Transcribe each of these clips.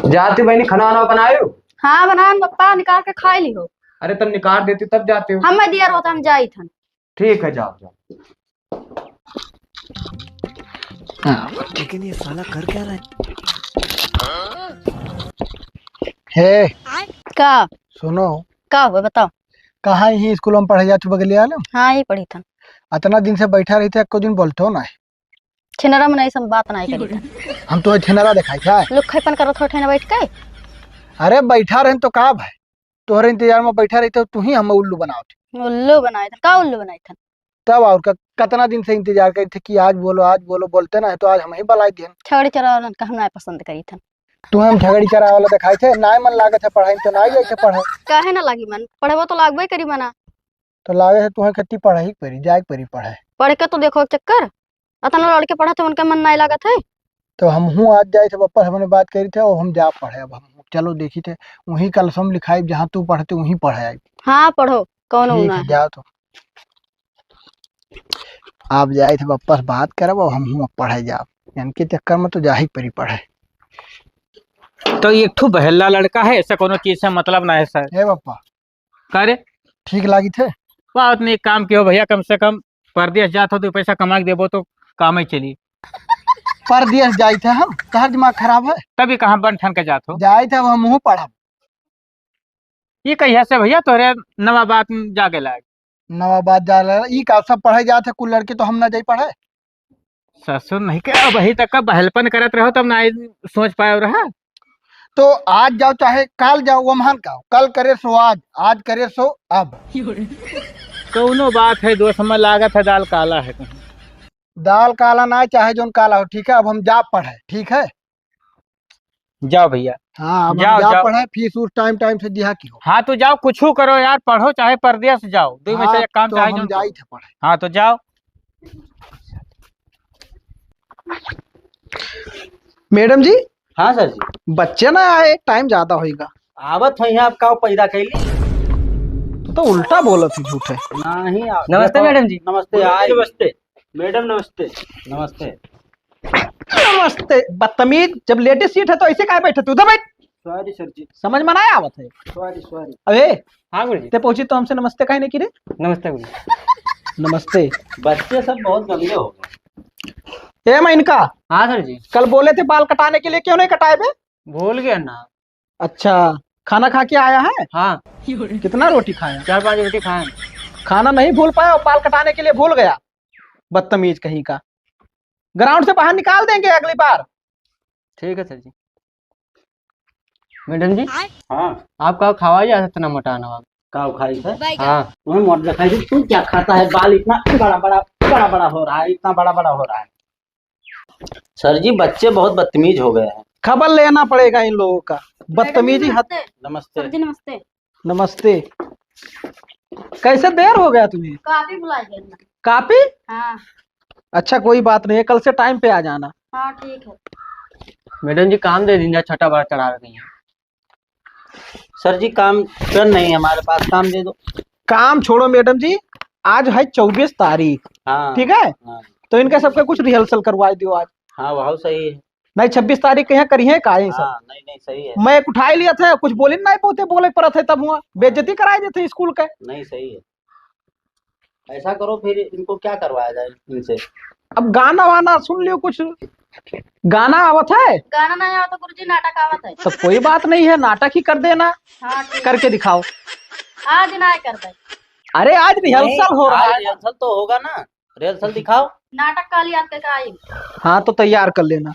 जाती बहनी खाना वाना बनायो। हाँ बनान पप्पा निकाल के खा ली हो। अरे तब निकाल देती तब जाते हो। हम दिया होता हम जाई थन। ठीक है जाओ जाओ। लेकिन ये साला कर क्या रहा है? का सुनो, का हुआ बताओ। कहाँ ही स्कूल में पढ़े जा चुके बगलिया ना? हाँ ये पढ़ी थन। इतना दिन से बैठा रही थे, कुछ दिन बोलते हो ना? छिनरा में नहीं सब बात नहीं करी थन। हम तो छिनरा दिखाई था। लोग खैपन करो थोड़े ठेना बैठ के। अरे बैठा रहे तो का भाई, तोहरे इंतजार में बैठा रही तो तू ही हमें उल्लू बनाओ। उल्लू बनाए थन का उल्लू बनाए थन। तब और कितना दिन से इंतजार कर थे कि आज बोलो बोलते ना, तो आज हम ही बलाई दिए। छगड़ी चरावलन का हम नहीं पसंद करी थन। तू हम झगड़ी चरा वाला दिखाई थे, ना मन लागत है पढ़ाई तो ना जाए थे पढ़े। काहे ना लागी मन, पढ़ेबो तो लागबे करी मना। तो लागे है तुम्हें खत्ती पढ़ाई परी जाए परी पढ़े। पढ़ के तो देखो चक्कर अतना लड़के पढ़ा थे उनका मन नहीं लागत है। तो हम हूँ आज जाए थे पप्पा हमने बात करी थे और हम जा पढ़े। अब हम चलो देखी थे वहीं कल सम लिखाई जहाँ तू पढ़ते वहीं पढ़े आई। हाँ पढ़ो कौन ठीक होना है है। जाओ। तो आप जाए थे पप्पा से बात करब और हम हूँ पढ़े जाओ, इनके चक्कर में तो जा ही परी पढ़े। तो एक ठू बहला लड़का है, ऐसा कोनो चीज से मतलब ना है सर। हे पप्पा करे ठीक लागी थे। बात नहीं, एक काम कियो भैया, कम से कम परदेश जात हो तो पैसा कमा के देबो तो काम ही चली। परदेश जाए थे हम, तहर दिमाग खराब है। तभी कहाँ बन ठन के जात हो। जाए थे अब हम हूँ पढ़ब। ये कहिया से भैया तोरे नवाबाद में जाके लायक। नवाबाद जा रहा ई का सब पढ़े जाते कुल लड़के, तो हम ना जाई पढ़े। ससुर नहीं के अब वही तक का बहलपन करत रहो तब ना सोच पाए रहा। तो आज जाओ चाहे कल जाओ, वो महान का कल करे सो आज, आज करे सो अब। कौनो बात है दोस्त में लागत है दाल काला है कहीं। दाल काला ना चाहे जोन काला हो, ठीक है। अब हम जा पढ़े, ठीक है। जाओ भैया। हाँ अब जाओ, हम जा जाओ। पढ़े, फीस उस टाइम टाइम से दिया की हो। हाँ तो जाओ कुछ करो यार, पढ़ो चाहे परदेश जाओ, दो में से एक काम तो चाहे हम जो जाई थे पढ़े। हाँ तो जाओ। मैडम जी। हाँ सर जी। बच्चे ना आए, टाइम ज्यादा होगा। आवत हो यहाँ आपका पैदा कैली तो उल्टा बोला थी झूठे। नहीं। नमस्ते मैडम जी। नमस्ते। नमस्ते मैडम। नमस्ते नमस्ते नमस्ते बदतमीज, जब लेडीज सीट है तो ऐसे काहे बैठे तू? उधर बैठ। सॉरी सर जी। समझ में ना आवत है। Sorry sorry. अबे हाँ गुरु जी। ते पहुंची तो हमसे नमस्ते काहे नहीं की रे? नमस्ते गुरु जी। नमस्ते। बच्चे सब बहुत गंदे हो गए। ए मैं इनका हाँ सर जी। कल बोले थे बाल कटाने के लिए, क्यों नहीं कटाए बे? भूल गया ना। अच्छा खाना खा के आया है? हाँ कितना रोटी खाया? 4-5 रोटी खाए। खाना नहीं भूल पाया और बाल कटाने के लिए भूल गया, बदतमीज कहीं का। ग्राउंड से बाहर निकाल देंगे अगली बार। ठीक है सर जी। मैडम जी हाँ आपका खावा जा इतना मोटा नवाब। काव खाई है। हाँ तुम्हें मोट दिखाई दे, तू क्या खाता है? बाल इतना बड़ा बड़ा हो रहा है, इतना बड़ा बड़ा हो रहा है। सर जी बच्चे बहुत बदतमीज हो गए हैं। खबर लेना पड़ेगा इन लोगों का, बदतमीजी हद। नमस्ते। जी नमस्ते। नमस्ते। कैसे देर हो गया तुम्हें? काफी बुलाई गए। काफी? हाँ अच्छा कोई बात नहीं, कल से टाइम पे आ जाना। हाँ ठीक है। मैडम जी काम दे दीजिए, छोटा बड़ा चढ़ा रही है। सर जी काम कर नहीं है हमारे पास, काम दे दो। काम छोड़ो मैडम जी, आज है 24 तारीख, हाँ ठीक है। हाँ तो इनके सबके कुछ रिहर्सल करवा दो आज। हाँ बहुत सही है। नहीं 26 तारीख के यहाँ करिए का सब। हाँ नहीं नहीं सही है। मैं एक उठाई लिया था, कुछ बोले नहीं पोते बोले पर थे, तब हुआ बेइज्जती कराए देते स्कूल के। नहीं सही है। ऐसा करो फिर इनको क्या करवाया जाए इनसे। अब गाना वाना सुन लियो, कुछ गाना आवत है। गाना नहीं आता गुरुजी, नाटक आवत है। तो कोई बात नहीं है, नाटक ही कर देना। हाँ ठीक। करके दिखाओ। आज नहीं कर दे। अरे आज रिहर्सल हो रहा है। रिहर्सल तो होगा ना, रिहर्सल दिखाओ। नाटक काली याद करके आई। हाँ तो तैयार कर लेना।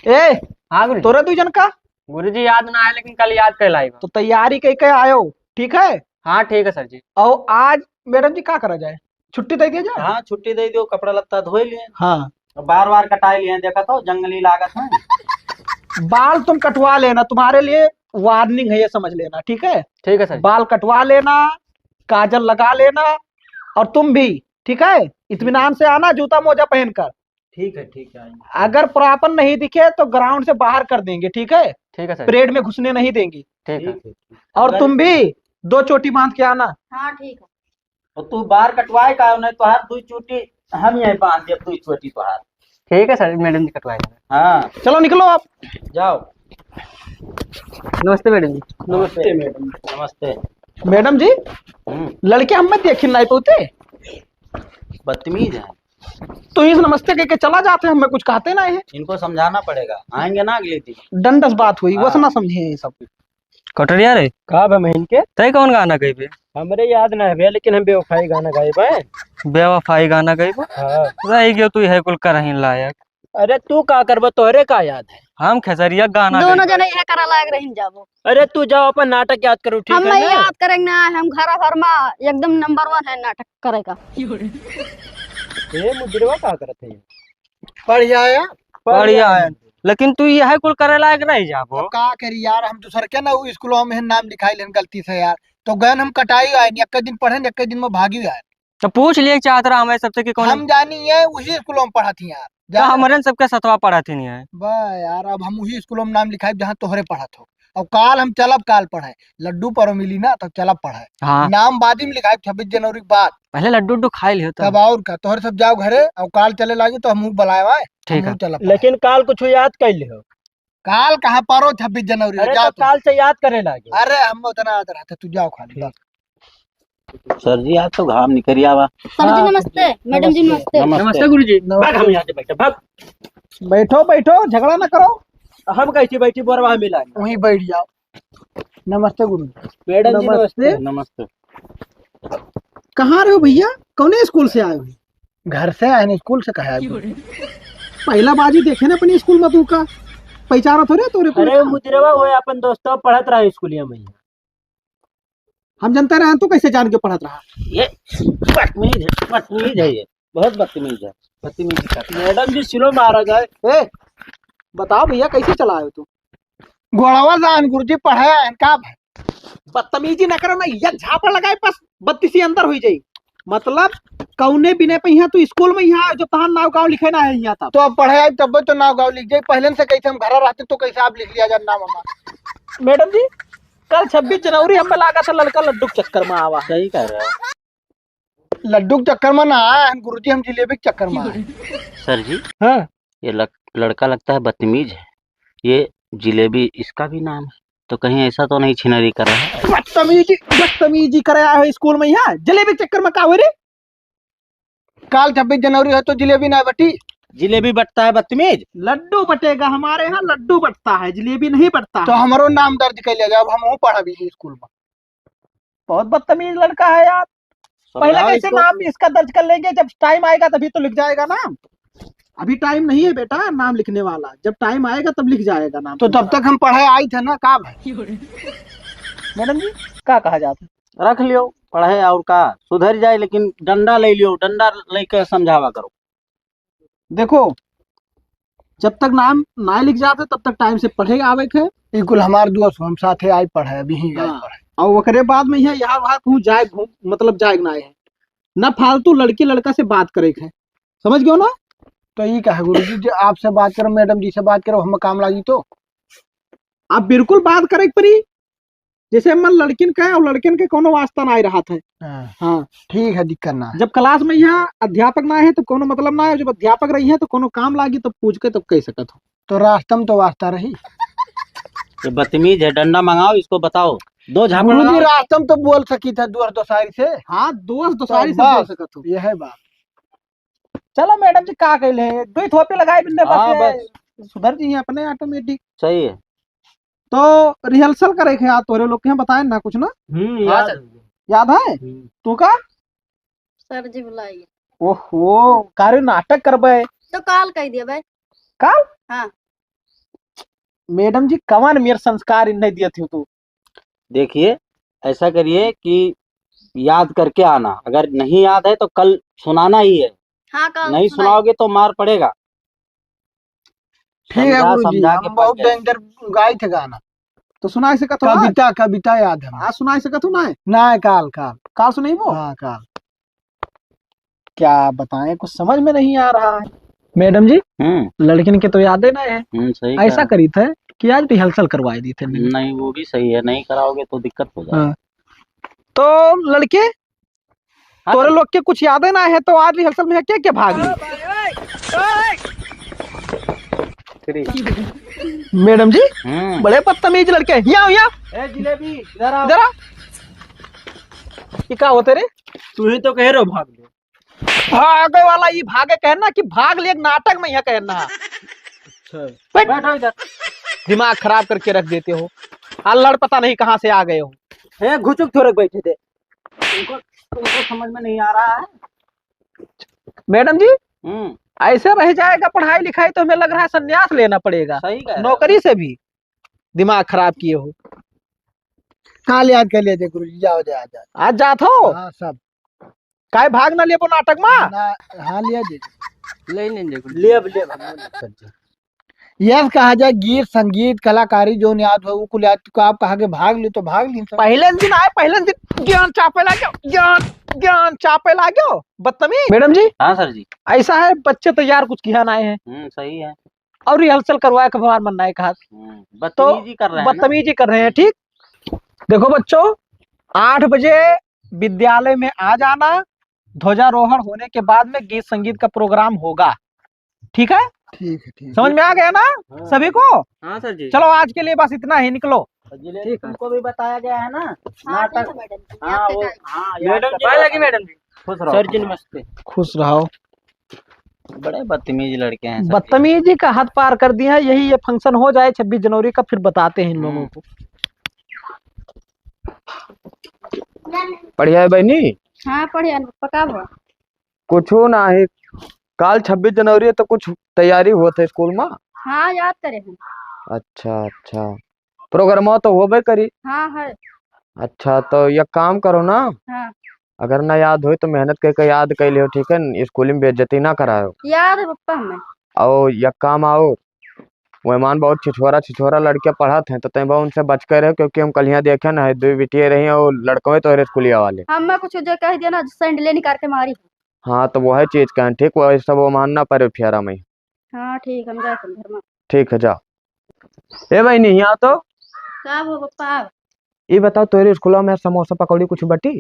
ए हाँ गुरु जी। तोरे दू जन का गुरु जी याद ना आए लेकिन कल याद कर लाएगा। तो तैयारी कह के आयो, ठीक है। हाँ ठीक है सर जी। और आज मैडम जी क्या करा जाए, छुट्टी दे दिया जाए। हाँ छुट्टी दे दो, कपड़ा लत्ता धोए लिए, हाँ बार बार कटाए लिए, देखा तो जंगली लागत है। बाल तुम कटवा लेना, तुम्हारे लिए वार्निंग है, ये समझ लेना, ठीक है। ठीक है सर जी। बाल कटवा लेना, काजल लगा लेना, और तुम भी ठीक है, इत्मीनान से आना जूता मोजा पहनकर। ठीक है आएंगे। अगर प्रापन नहीं दिखे तो ग्राउंड से बाहर कर देंगे, ठीक है। ठीक है सर। परेड में घुसने नहीं देंगे। ठीक है। ठीक। और तुम भी 2 चोटी बांध के आना। हाँ ठीक है। और तू बार कटवाए का नहीं तो हाथ 2 चोटी हम यहीं बांध दे, 2 चोटी तो हाथ। ठीक है सर, मैडम जी कटवाए। हाँ चलो निकलो आप। जाओ। नमस्ते मैडम जी। नमस्ते मैडम। नमस्ते। मैडम जी लड़के हम में देख नहीं पोते बदतमीज है, तो इस नमस्ते कह के चला जाते हैं, हमें कुछ कहते नहीं है। इनको समझाना पड़ेगा, आएंगे ना अगली दिन। डंडस बात हुई, बस हाँ। ना समझे ये सब। कटरिया रे का बहन के तय कौन गाना गई पे? हमरे याद ना है, लेकिन हम बेवफाई गाना गाए बे। बेवफाई गाना गई पे? हाँ। रह गयो तू है कुल करहिन लायक। अरे तू का करब, तोहरे का याद है? हम खेसरिया गाना दोनों जने यह करा लायक रही जाबो। अरे तू जाओ अपन नाटक याद करो, ठीक हम है नहीं ना? याद करेंगे ना, हम घर भर में एकदम नंबर 1 है नाटक करेगा। ये मुद्रवा का करते हैं? बढ़िया है, बढ़िया है, लेकिन तू यह कुल करे लायक रह जाबो। का करी यार, हम दूसर के ना स्कूलों में नाम लिखाई लेन गलती से यार, तो गन हम कटाई आए, एक दिन पढ़े एक दिन में भागी आए। तो पूछ लिए चाहत रहा हमें सबसे कि कौन हम जानी है उसी स्कूलों में पढ़ा थी यार। तो हमारे सबके सतवा पढ़ा थी नहीं है। बा यार, अब हम उसी स्कूलों में नाम लिखाई जहाँ तोहरे पढ़ा थो। अब काल हम चलब, काल पढ़े लड्डू पर मिली ना, तब चलब पढ़े। हाँ नाम बाद में लिखाई 26 जनवरी के बाद। पहले लड्डू उड्डू खाई लियो तब और का तोहरे सब जाओ घरे, और काल चले लागी तो हम बुलाए ठीक है। चलब। लेकिन काल कुछ याद कर लियो। काल कहाँ पारो 26 जनवरी? अरे तो काल से याद करे लागे। अरे हम उतना याद रहते, तू जाओ खाली बस। सर जी आज तो घाम निकल आवा। सर जी नमस्ते, मैडम जी नमस्ते। नमस्ते गुरुजी। भाग हम यहाँ से बैठे, भाग। बैठो बैठो, झगड़ा ना करो। हम कैसी बैठी बोरवा मिला, वहीं बैठ जाओ। नमस्ते गुरु। मैडम जी नमस्ते। नमस्ते। कहाँ रहे हो भैया? कौन स्कूल से आए हो? घर से आए, स्कूल से कहा है? पहला बाजी देखे ना अपने स्कूल में, तू का पहचाना थोड़े तोरे को? अरे मुजरवा हुए अपन दोस्तों पढ़त रहा स्कूलिया में। हम जनता रहे तो कैसे जान के पढ़त रहा? ये बदतमीज है, ये बहुत बदतमीज है, बदतमीजी करता है। मैडम जी सिलो मारा जाए। ए बताओ भैया कैसे चलाए हो तू? गोड़ावा जान गुरुजी पढ़ाया है का? बदतमीजी न करो ना, ये झापड़ लगाए बस 32 अंदर हो जाई। मतलब कौने बिने पे यहाँ तू स्कूल में यहाँ जो तहां नाव गाँव लिखे ना है यहाँ तब तो पढ़ाया तब तो नाव गाँव लिख जाए। पहले से कैसे हम घर रहते तो कैसे आप लिख लिया जाए नाम हमारा? मैडम जी कल 26 जनवरी हमें लगा था लड़का लड्डू के चक्कर में आवा। सही कह रहे हो। लड्डू के चक्कर में ना आए गुरुजी, हम जिलेबी के चक्कर में आए। सर जी हाँ ये लड़का लगता है बदतमीज है, ये जिलेबी इसका भी नाम है, तो कहीं ऐसा तो नहीं छिनरी कर रहा है? बदतमीजी करे आए हो स्कूल में यहाँ, जलेबी के चक्कर में का हो रे? काल 26 जनवरी है तो जिलेबी ना बटी? जिलेबी बटता है बदतमीज? लड्डू बटेगा, हमारे यहाँ लड्डू बटता है, जिलेबी नहीं बटता। तो हमारो नाम दर्ज कर लिया जाए, अब हम पढ़ा भी स्कूल में। बहुत बदतमीज लड़का है यार। पहले कैसे नाम इसका दर्ज कर लेंगे, जब टाइम आएगा तभी तो लिख जाएगा नाम। अभी टाइम नहीं है बेटा नाम लिखने वाला, जब टाइम आएगा तब लिख जाएगा नाम। तो तब तक हम पढ़ाए आई थे ना का भाई? मैडम जी क्या कहा जाता है? रख लियो पढ़े और का सुधर जाए, लेकिन डंडा ले लियो, डंडा लेकर समझावा करो। देखो जब तक नाम ना लिख जाते तब तक टाइम से पढ़े आवे थे। बिल्कुल हमारे दोस्त हम साथे आई पढ़े, अभी ही आई पढ़े। और वकरे बाद में यहाँ वहाँ कहूँ जाए मतलब जाए ना है ना, फालतू लड़की लड़का से बात करे है, समझ गयो ना? तो ये कहा गुरुजी जी आपसे बात करो, मैडम जी से बात करो, हमें काम लगी तो आप बिल्कुल बात करे परी। जैसे मन लड़किन का और लड़किन के कोनो वास्ता ना रहा था। हाँ ठीक है, दिक्कत ना। जब क्लास में यहाँ अध्यापक ना है तो कोनो मतलब ना है, जब अध्यापक रही है तो कोनो काम लागी तब पूछ के तब कह सकत हो। तो रास्ता में तो वास्ता रही। ये बदतमीज है, डंडा मंगाओ इसको, बताओ दो झापड़ रास्ता में तो बोल सकी था दोस्त दोसारी से। हाँ दोस्त दोसारी से बोल सकत हो, यह है बात। चलो मैडम जी का कहले दो थोपे लगाए बिन्ने बस सुधर जी अपने ऑटोमेटिक। सही है। तो रिहर्सल करे थे याद तोरे लोग के बताए ना कुछ ना? याद है तू का? सर जी बुलाइए। ओहो कार्य नाटक करबे तो काल कह दिया भाई। काल? हाँ मैडम जी कवन मेरे संस्कार नहीं दिए थे तू? देखिए ऐसा करिए कि याद करके आना, अगर नहीं याद है तो कल सुनाना ही है। हाँ काल नहीं सुनाओगे तो मार पड़ेगा। ठीक है गुरुजी, हम बहुत डेंजर गाए थे गाना, तो सुनाई सकत हो? कविता कविता याद है। हाँ सुनाई सकत हो ना? ना काल काल काल सुनाई वो। हाँ काल क्या बताएं, कुछ समझ में नहीं आ रहा है। मैडम जी लड़किन के तो यादें ना है। सही ऐसा करी थे कि आज रिहर्सल करवाई दी थे। नहीं वो भी सही है, नहीं कराओगे तो दिक्कत हो जाएगी। तो लड़के तोरे लोग के कुछ यादें ना है तो आज रिहर्सल में क्या क्या भाग ली? मिस्त्री। मैडम जी हम्म। बड़े बदतमीज लड़के हैं। यहाँ यहाँ ए जिलेबी इधर आओ। इधर आ। ये क्या होते रे? तू ही तो कह रहे हो भाग ले। भागे वाला ये भागे कहना कि भाग ले, एक नाटक में यह कहना। बैठो इधर। दिमाग खराब करके रख देते हो। अल्लड़ पता नहीं कहाँ से आ गए हो। है घुचुक थोड़े बैठे थे। तुमको समझ में नहीं आ रहा है? मैडम जी ऐसे रह जाएगा पढ़ाई लिखाई तो हमें लग रहा है संन्यास लेना पड़ेगा। सही कह रहे हो। नौकरी से भी दिमाग खराब किए हो। काल याद कर लेते गुरु जी, जाओ जाओ जाओ। आज जात हो हाँ सब काय भाग ना लेबो नाटक में। ना, हाँ लिया जी। ले लेंगे ले सर जी। यस कहा जाए गीत संगीत कलाकारी जो याद हो वो कुल याद को आप कहा के भाग ली तो भाग ली सब। पहले दिन आए, पहले दिन ज्ञान चापे लागो, ज्ञान चापे लागो बदतमीज। मैडम जी हाँ सर जी। ऐसा है बच्चे तो यार कुछ किया आए हैं सही है। और रिहर्सल करवाए के भगवान मनना है कहा बदतमीजी कर रहे हैं ना। बदतमीजी कर रहे हैं। ठीक देखो बच्चों 8 बजे विद्यालय में आ जाना। ध्वजारोहण होने के बाद में गीत संगीत का प्रोग्राम होगा। ठीक है, ठीक है ठीक समझ में आ गया ना सभी को? हाँ सर जी। चलो आज के लिए बस इतना ही, निकलो। जिलेबी तुमको भी बताया गया है ना नाटक। मैडम हाँ वो हाँ याद मैडम कर- लगी मैडम जी। खुश रहो। सर जी नमस्ते। खुश रहो। बड़े बदतमीज लड़के हैं सर जी। बदतमीजी का हद पार कर दिया है। यही ये फंक्शन हो जाए 26 जनवरी का, फिर बताते हैं इन लोगों को। बढ़िया है बहनी। हाँ पढ़िया पका हुआ। कुछ ना है, काल 26 जनवरी है तो कुछ तैयारी होते स्कूल में। हाँ याद करे हैं। अच्छा अच्छा, प्रोग्राम तो होबे करी। हाँ है। अच्छा तो ये काम करो ना, हाँ अगर ना याद हो तो मेहनत करके याद कर लियो, ठीक है? स्कूल में बेइज्जती ना करायो। याद है पप्पा हमें। और ये काम आओ, मेहमान बहुत छिछोरा लड़के पढ़त हैं तो तय उनसे बच कर रहे, क्योंकि हम कल यहाँ देखे ना है 2 बिटिया रही और लड़कों तो स्कूलिया वाले। हमें कुछ जो कह दिया ना सैंडले निकाल के मारी। हाँ तो वो है चीज का ठीक, वो सब वो मानना पड़े फेरा में। हाँ ठीक हम जाते घर में। ठीक है जाओ। ए भाई नहीं यहाँ तो का वो पप्पा ये बताओ तोरे स्कूल में समोसा पकौड़ी कुछ बटी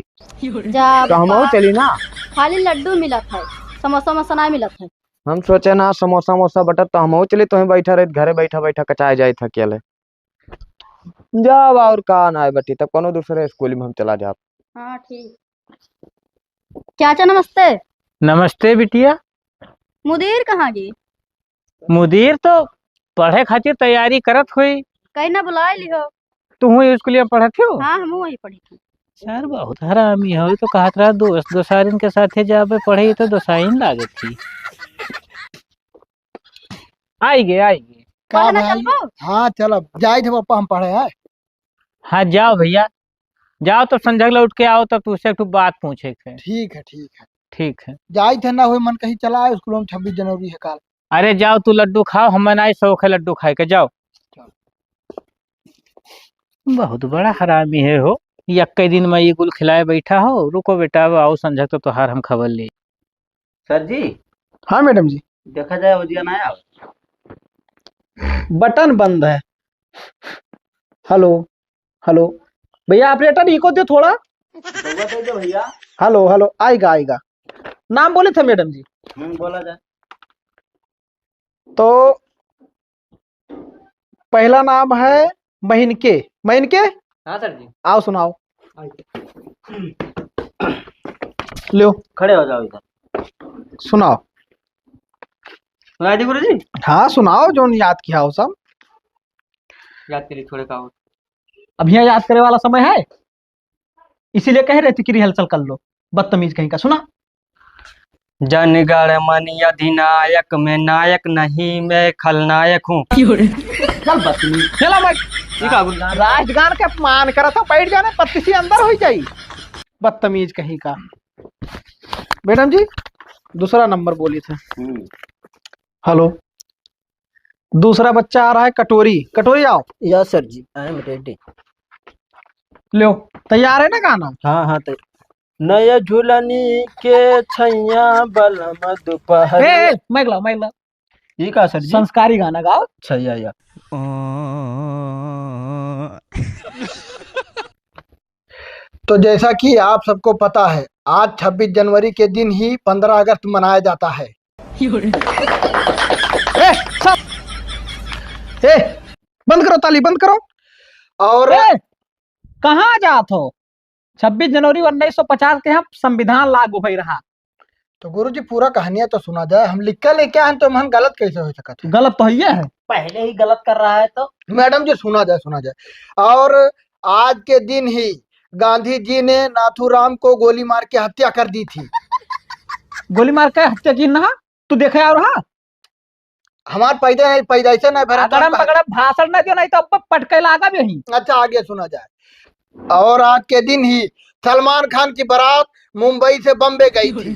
जा तो हम पप्पा, चली ना। खाली लड्डू मिला था, समोसा मसना मिला था। हम सोचे ना समोसा मोसा बटर तो हम चली, तो बैठा रहे घरे बैठा बैठा कचाए जाए था अकेले। जाओ और का ना है बटी, तब कोनो दूसरे स्कूल में हम चला जाओ। हाँ ठीक। चाचा नमस्ते। नमस्ते बिटिया। मुदीर कहाँ गई? मुदीर तो पढ़े खातिर तैयारी करत हुई। कहीं ना बुलाए लिहो। तू स्कूल में पढ़त हो? हाँ हम वही पढ़ी थी। सर बहुत हरामी हो तो कहत रहा दोस्त दोसारिन के साथे जाबे पढ़े तो दोसाइन लागत थी। आई गे का पढ़ना भाई? चलबो? हाँ चलो जाए थे पापा हम पढ़े हैं। हाँ जाओ भैया जाओ, तो संझगला उठ के आओ तब तुझसे एक बात पूछे थे। ठीक है ठीक है। ठीक है। जाए थे ना हुए मन कहीं चला है स्कूल में 26 जनवरी है काल। अरे जाओ तू लड्डू खाओ, हम मनाई शौक है लड्डू खाए के। जाओ। बहुत बड़ा हरामी है हो, यक्के दिन में ये गुल खिलाए बैठा हो। रुको बेटा अब आओ संझक तो तुहार हम खबर ले। सर जी हाँ मैडम जी। देखा जाए वजिया ना आया। बटन बंद है। हेलो हेलो भैया ऑपरेटर इको दे थोड़ा। भैया हेलो हेलो आएगा आएगा। नाम बोले थे मैडम जी? बोला जाए। तो पहला नाम है महिनके। महिनके हाँ सर जी। आओ सुनाओ। लो खड़े हो जाओ इधर। सुनाओ। सुना दी गुरु जी। हाँ सुनाओ जो याद किया हो सब। याद करिए थोड़े का हो। अब यहाँ याद करे वाला समय है, इसीलिए कह रहे थे कि रिहर्सल कर लो। बदतमीज कहीं का। सुना। जनगण मन अधिनायक में नायक नहीं मैं खलनायक हूँ। चल बदतमीज चला भाई। राष्ट्रगान के अपमान करा था, बैठ जाने पत्ती से अंदर हो जाई। बदतमीज कहीं का। मैडम जी दूसरा नंबर बोली थे। हेलो दूसरा बच्चा आ रहा है कटोरी। कटोरी आओ। Yes sir ji I am ready. लो तैयार है ना गाना? हाँ हाँ तो नया झूलनी के छैया बलम दोपहर। मैगला ये का सर जी? संस्कारी गाना गाओ। छैया या तो जैसा कि आप सबको पता है आज 26 जनवरी के दिन ही 15 अगस्त मनाया जाता है। ए, बंद करो ताली, बंद करो। और कहाँ जात हो? 26 जनवरी 1950 के यहाँ संविधान लागू भई रहा। तो गुरुजी पूरा कहानियां तो सुना जाए, हम लिख के लेके आए तो हम गलत कैसे हो सकत है? गलत तो ये है। पहले ही गलत कर रहा है तो मैडम जी सुना जाए, सुना जाए। और आज के दिन ही गांधी जी ने नाथूराम को गोली मार के हत्या कर दी थी। गोली मार के हत्या की ना तू देखे और हाँ हमार पैदाइश नहीं भरा तो अगड़म पगड़म भाषण न दियो, नहीं तो अब पटके लागा भी यहीं। अच्छा आगे सुना जाए। और आज के दिन ही सलमान खान की बारात मुंबई से बम्बे गई थी।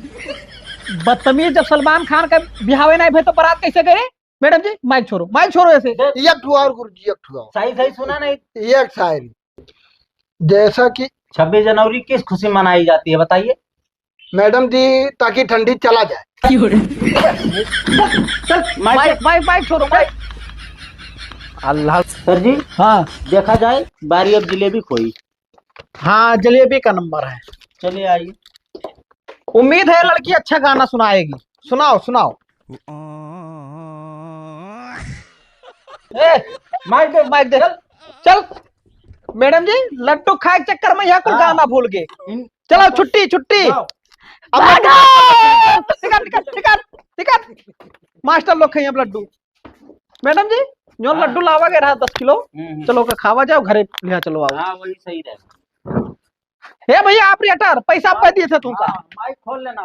बदतमीज, जब सलमान खान का बिहावे नहीं भे तो बारात कैसे करे? मैडम जी माइक छोड़ो ऐसे। एक ठू और गुरुजी, एक ठू और, सही सही सुना नहीं। एक शायरी जैसा कि 26 जनवरी किस खुशी मनाई जाती है बताइए? मैडम जी ताकि ठंडी चला जाए। माइक छोड़ो माइक। अल्लाह। सर जी हाँ देखा जाए बारी अब जिलेबी खोई। हाँ, जलेबी का नंबर है। चलिए आइए। उम्मीद है लड़की अच्छा गाना सुनाएगी। सुनाओ सुनाओ। माइक दे चल। मैडम जी लड्डू खाए के चक्कर में यहाँ को गाना भूल गए। चलो छुट्टी। टिकट मास्टर लोग खाइए अब लड्डू। मैडम जी जो लड्डू लावा गया रहा 10 किलो, चलो के खावा जाओ घरे लिया चलो आओ। हाँ वही सही रहेगा। हे भैया ऑपरेटर पैसा आप दिए थे तुमका। माइक खोल लेना।